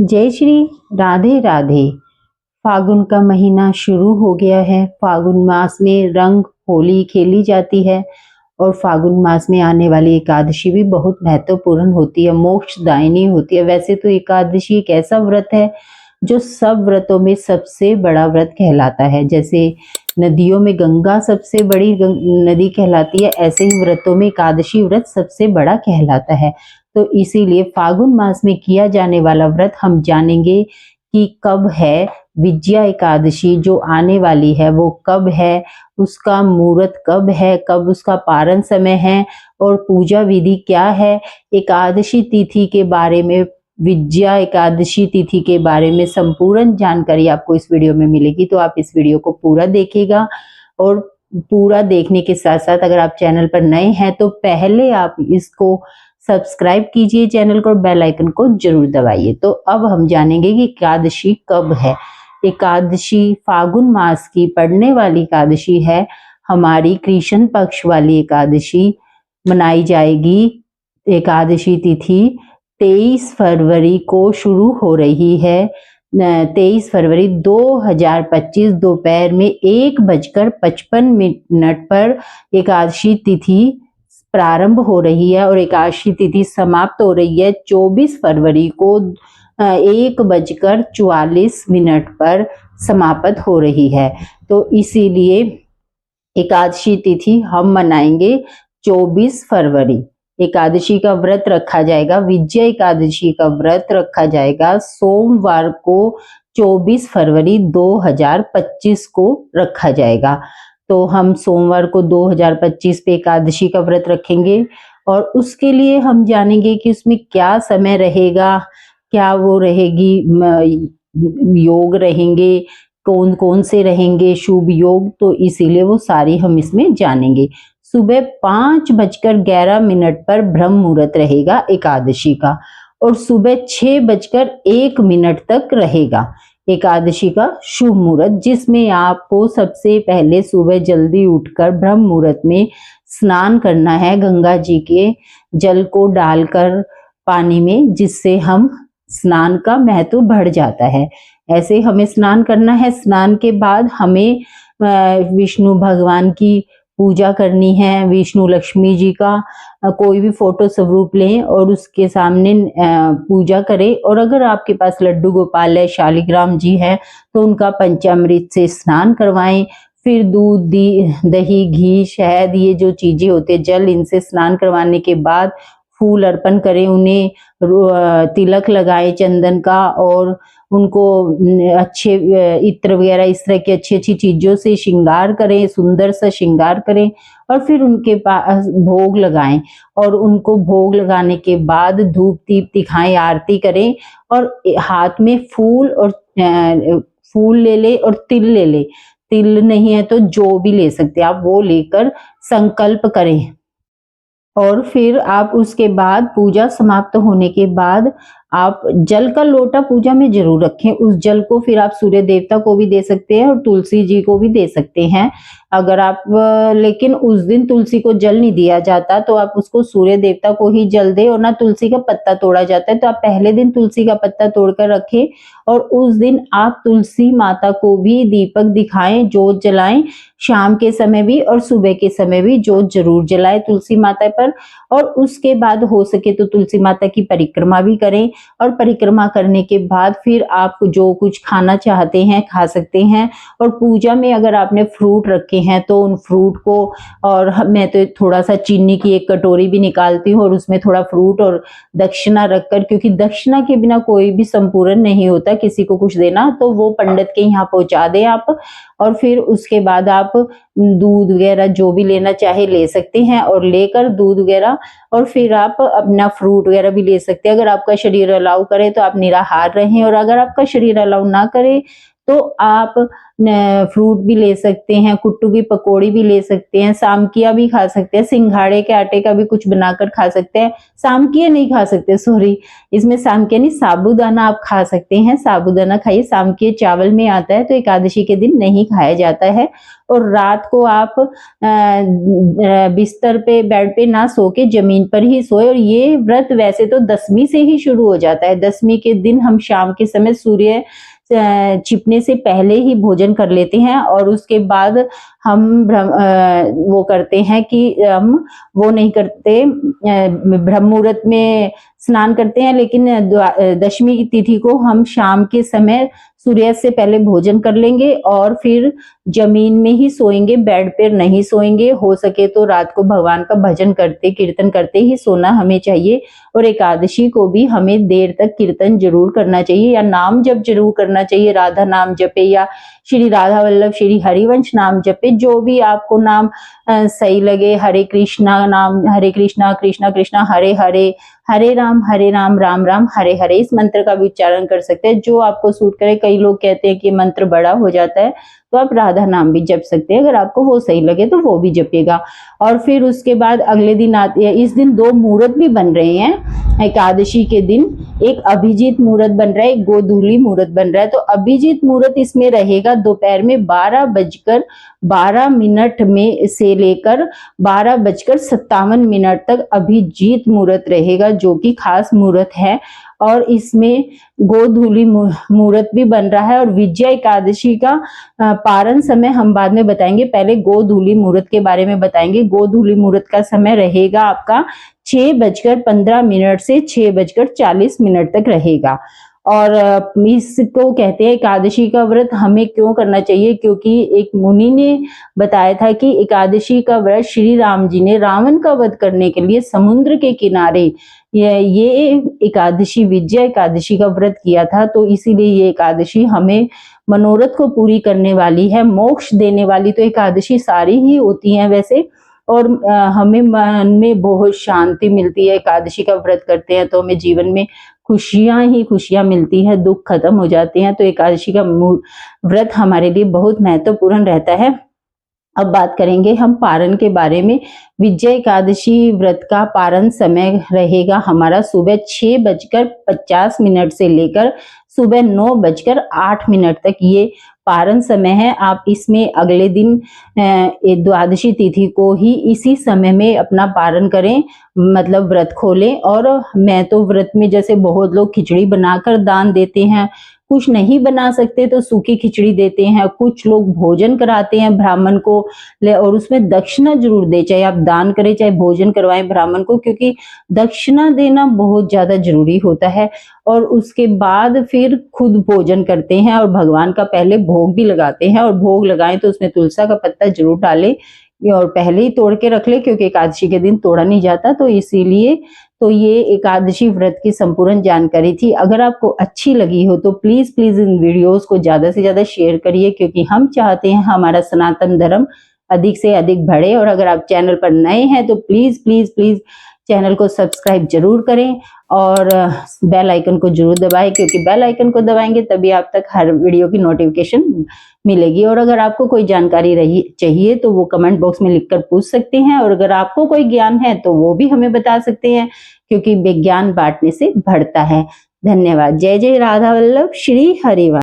जय श्री राधे राधे। फागुन का महीना शुरू हो गया है। फागुन मास में रंग होली खेली जाती है और फागुन मास में आने वाली एकादशी भी बहुत महत्वपूर्ण होती है, मोक्षदायिनी होती है। वैसे तो एकादशी एक ऐसा व्रत है जो सब व्रतों में सबसे बड़ा व्रत कहलाता है। जैसे नदियों में गंगा सबसे बड़ी नदी कहलाती है, ऐसे ही व्रतों में एकादशी व्रत सबसे बड़ा कहलाता है। तो इसीलिए फागुन मास में किया जाने वाला व्रत हम जानेंगे कि कब है। विजया एकादशी जो आने वाली है वो कब है, उसका मुहूर्त कब है, कब उसका पारण समय है और पूजा विधि क्या है। एकादशी तिथि के बारे में, विजया एकादशी तिथि के बारे में संपूर्ण जानकारी आपको इस वीडियो में मिलेगी। तो आप इस वीडियो को पूरा देखिएगा और पूरा देखने के साथ साथ अगर आप चैनल पर नए हैं तो पहले आप इसको सब्सक्राइब कीजिए चैनल को और बेल आइकन को जरूर दबाइए। तो अब हम जानेंगे कि एकादशी कब है। एकादशी फागुन मास की पड़ने वाली एकादशी है। हमारी कृष्ण पक्ष वाली एकादशी मनाई जाएगी। एकादशी तिथि 23 फरवरी को शुरू हो रही है। 23 फरवरी 2025 दोपहर में 1:55 पर एकादशी तिथि प्रारंभ हो रही है और एकादशी तिथि समाप्त हो रही है 24 फरवरी को 1:44 पर समाप्त हो रही है। तो इसीलिए एकादशी तिथि हम मनाएंगे 24 फरवरी। एकादशी का व्रत रखा जाएगा, विजय एकादशी का व्रत रखा जाएगा सोमवार को 24 फरवरी 2025 को रखा जाएगा। तो हम सोमवार को 2025 पे एकादशी का व्रत रखेंगे और उसके लिए हम जानेंगे कि उसमें क्या समय रहेगा, क्या वो रहेगी, योग रहेंगे, कौन कौन से रहेंगे शुभ योग। तो इसीलिए वो सारी हम इसमें जानेंगे। सुबह 5:11 पर ब्रह्म मुहूर्त रहेगा एकादशी का और सुबह 6:01 तक रहेगा एकादशी का शुभ मुहूर्त, जिसमें आपको सबसे पहले सुबह जल्दी उठकर ब्रह्म मुहूर्त में स्नान करना है गंगा जी के जल को डालकर पानी में, जिससे हम स्नान का महत्व बढ़ जाता है। ऐसे हमें स्नान करना है। स्नान के बाद हमें विष्णु भगवान की पूजा करनी है। विष्णु लक्ष्मी जी का कोई भी फोटो स्वरूप लें और उसके सामने पूजा करें। और अगर आपके पास लड्डू गोपाल है, शालिग्राम जी है, तो उनका पंचामृत से स्नान करवाएं। फिर दूध, दही, घी, शहद, ये जो चीजें होती है, जल, इनसे स्नान करवाने के बाद फूल अर्पण करें, उन्हें तिलक लगाएं चंदन का और उनको अच्छे इत्र वगैरह इस तरह की अच्छी अच्छी चीजों से श्रृंगार करें, सुंदर सा श्रृंगार करें और फिर उनके पास भोग लगाएं। और उनको भोग लगाने के बाद धूप दीप दिखाएं, आरती करें और हाथ में फूल ले ले और तिल ले ले। तिल नहीं है तो जो भी ले सकते हैं आप, वो लेकर संकल्प करें। और फिर आप उसके बाद पूजा समाप्त होने के बाद आप जल का लोटा पूजा में जरूर रखें। उस जल को फिर आप सूर्य देवता को भी दे सकते हैं और तुलसी जी को भी दे सकते हैं। अगर आप लेकिन उस दिन तुलसी को जल नहीं दिया जाता तो आप उसको सूर्य देवता को ही जल दे। और ना तुलसी का पत्ता तोड़ा जाता है, तो आप पहले दिन तुलसी का पत्ता तोड़कर रखें और उस दिन आप तुलसी माता को भी दीपक दिखाएं, जोत जलाएं। शाम के समय भी और सुबह के समय भी जोत जरूर जलाएं तुलसी माता पर। और उसके बाद हो सके तो तुलसी माता की परिक्रमा भी करें और परिक्रमा करने के बाद फिर आप जो कुछ खाना चाहते हैं खा सकते हैं। और पूजा में अगर आपने फ्रूट रखे हैं तो उन फ्रूट को, और मैं तो थोड़ा सा चीनी की एक कटोरी भी निकालती हूँ और उसमें थोड़ा फ्रूट और दक्षिणा रखकर, क्योंकि दक्षिणा के बिना कोई भी संपूर्ण नहीं होता, किसी को कुछ देना, तो वो पंडित के यहाँ पहुंचा दें आप। और फिर उसके बाद आप दूध वगैरह जो भी लेना चाहे ले सकते हैं और लेकर दूध वगैरह, और फिर आप अपना फ्रूट वगैरह भी ले सकते हैं। अगर आपका शरीर अलाउ करे तो आप निराहार रहें और अगर आपका शरीर अलाउ ना करे तो आप फ्रूट भी ले सकते हैं, कुट्टू की पकौड़ी भी ले सकते हैं, सामकिया भी खा सकते हैं, सिंघाड़े के आटे का भी कुछ बनाकर खा सकते हैं। सामकिया नहीं खा सकते, सॉरी, इसमें सामकिया नहीं, साबूदाना आप खा सकते हैं, साबूदाना खाइए। सामकिया चावल में आता है तो एकादशी के दिन नहीं खाया जाता है। और रात को आप बिस्तर पे, बेड पे ना सो के जमीन पर ही सोए। और ये व्रत वैसे तो 10वीं से ही शुरू हो जाता है। 10वीं के दिन हम शाम के समय सूर्य छिपने से पहले ही भोजन कर लेते हैं और उसके बाद हम वो करते हैं कि हम वो नहीं करते, ब्रह्म मुहूर्त में स्नान करते हैं, लेकिन दशमी की तिथि को हम शाम के समय सूर्यास्त से पहले भोजन कर लेंगे और फिर जमीन में ही सोएंगे, बेड पे नहीं सोएंगे। हो सके तो रात को भगवान का भजन करते, कीर्तन करते ही सोना हमें चाहिए। और एकादशी को भी हमें देर तक कीर्तन जरूर करना चाहिए या नाम जप जरूर करना चाहिए। राधा नाम जपे या श्री राधा वल्लभ श्री हरिवंश नाम जपे, जो भी आपको नाम सही लगे। हरे कृष्णा नाम, हरे कृष्णा कृष्णा कृष्णा हरे हरे, हरे राम राम राम हरे हरे, इस मंत्र का भी उच्चारण कर सकते हैं, जो आपको सूट करे। कई लोग कहते हैं कि मंत्र बड़ा हो जाता है, तो आप राधा नाम भी जप सकते हैं, अगर आपको वो सही लगे तो वो भी जपिएगा। और फिर उसके बाद अगले दिन आते हैं, इस दिन 2 मुहूर्त भी बन रहे हैं एकादशी के दिन। एक अभिजीत मुहूर्त बन रहा है, एक गोधूली मुहूर्त बन रहा है। तो अभिजीत मुहूर्त इसमें रहेगा दोपहर में 12:12 में से लेकर 12:57 तक अभिजीत मुहूर्त रहेगा, जो कि खास मुहूर्त है। और इसमें गोधूली मुहूर्त भी बन रहा है। और विजया एकादशी का पारण समय हम बाद में बताएंगे, पहले गोधूली मुहूर्त के बारे में बताएंगे। गोधूली मुहूर्त का समय रहेगा आपका 6:15 से 6:40 तक रहेगा। और इसको कहते हैं एकादशी का व्रत हमें क्यों करना चाहिए, क्योंकि एक मुनि ने बताया था कि एकादशी का व्रत श्री राम जी ने रावण का वध करने के लिए समुद्र के किनारे ये एकादशी, विजया एकादशी का व्रत किया था। तो इसीलिए ये एकादशी हमें मनोरथ को पूरी करने वाली है, मोक्ष देने वाली। तो एकादशी सारी ही होती हैं वैसे, और हमें मन में बहुत शांति मिलती है। एकादशी का व्रत करते हैं तो हमें जीवन में खुशियां ही खुशियां मिलती है, दुख खत्म हो जाते हैं। तो एकादशी का व्रत हमारे लिए बहुत महत्वपूर्ण रहता है। अब बात करेंगे हम पारण के बारे में। विजया एकादशी व्रत का पारण समय रहेगा हमारा सुबह 6:50 से लेकर सुबह 9:08 तक ये पारण समय है। आप इसमें अगले दिन द्वादशी तिथि को ही इसी समय में अपना पारण करें, मतलब व्रत खोलें। और मैं तो व्रत में, जैसे बहुत लोग खिचड़ी बनाकर दान देते हैं, कुछ नहीं बना सकते तो सूखी खिचड़ी देते हैं, कुछ लोग भोजन कराते हैं ब्राह्मण को, और उसमें दक्षिणा जरूर दे, चाहे आप दान करें चाहे भोजन करवाएं ब्राह्मण को, क्योंकि दक्षिणा देना बहुत ज्यादा जरूरी होता है। और उसके बाद फिर खुद भोजन करते हैं और भगवान का पहले भोग भी लगाते हैं। और भोग लगाएं तो उसमें तुलसी का पत्ता जरूर डालें और पहले ही तोड़ के रख ले, क्योंकि एकादशी के दिन तोड़ा नहीं जाता, तो इसीलिए। तो ये एकादशी व्रत की संपूर्ण जानकारी थी। अगर आपको अच्छी लगी हो तो प्लीज प्लीज इन वीडियोस को ज्यादा से ज्यादा शेयर करिए, क्योंकि हम चाहते हैं हमारा सनातन धर्म अधिक से अधिक बढ़े। और अगर आप चैनल पर नए हैं तो प्लीज प्लीज प्लीज चैनल को सब्सक्राइब जरूर करें और बेल आइकन को जरूर दबाएं, क्योंकि बेल आइकन को दबाएंगे तभी आप तक हर वीडियो की नोटिफिकेशन मिलेगी। और अगर आपको कोई जानकारी चाहिए तो वो कमेंट बॉक्स में लिखकर पूछ सकते हैं। और अगर आपको कोई ज्ञान है तो वो भी हमें बता सकते हैं, क्योंकि विज्ञान बांटने से बढ़ता है। धन्यवाद। जय जय राधा वल्लभ श्री हरिवंश।